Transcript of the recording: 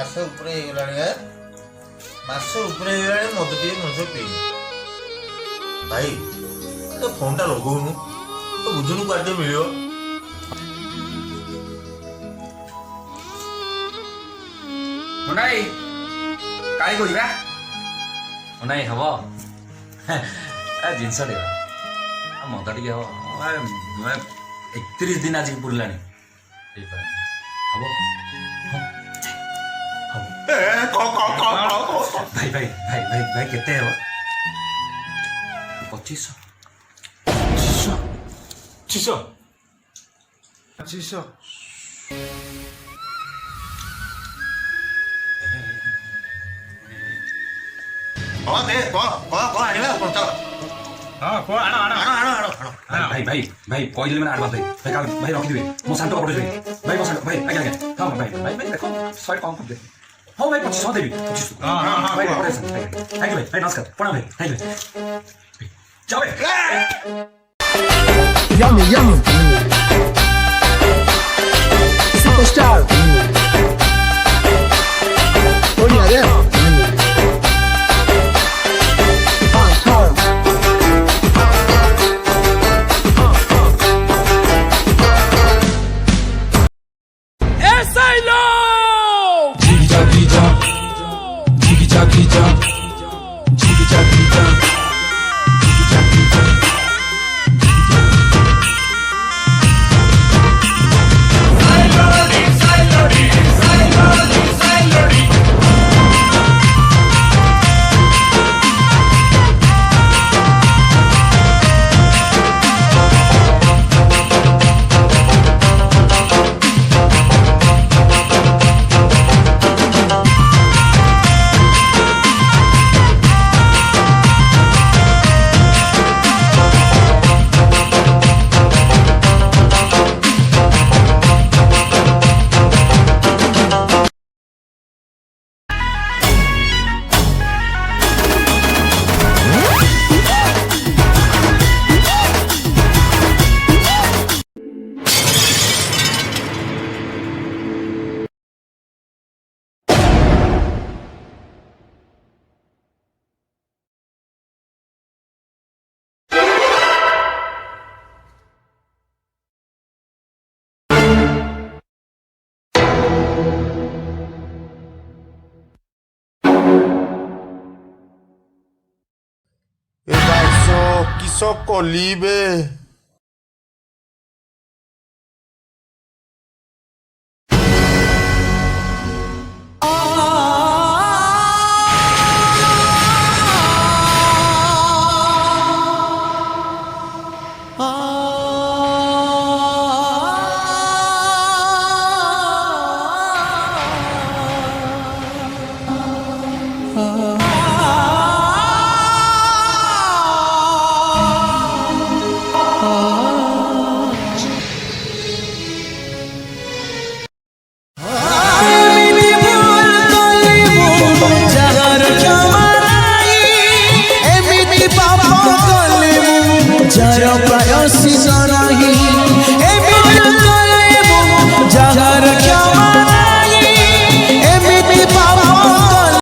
ମାସ ଉପରେ ହେଇଗଲାଣି ମାସ ଉପରେ ହେଇଗଲାଣି ମଦ ଟିକେ ମଣିଷ ପିଇନି ଭାଇ ତ ଫୋନଟା ଲଗଉନୁ ତ ବୁଝୁନୁ କୁଆଡେ ଟିକେ ମିଳିବ ମୁନାଇ କାଳି କହିବା ମୁନାଇ ହବ ଜିନିଷ ଟିକେ ମଦ ଟିକେ ହବ 31 ଦିନ ଆଜିକି ପୁରିଲାଣି ହବ ଭାଇ ଭାଇ ଭାଇ ଭାଇ ଭାଇ କେତେ ହେବ 2500 भाई भाई भाई कहले मैंने आडवा भाई भाई भाई रखी दिबे मो शांत पड़े भाई मो शांत भाई आगे आगे हां भाई भाई भाई देखो सॉरी कम कर दे हां भाई 2500 देबी 2500 हां भाई पड़े थैंक यू भाई नमस्कार प्रणाम भाई थैंक यू जाओ Yummy, yummy. Superstar. Oh yeah, yeah. Kiso kolibe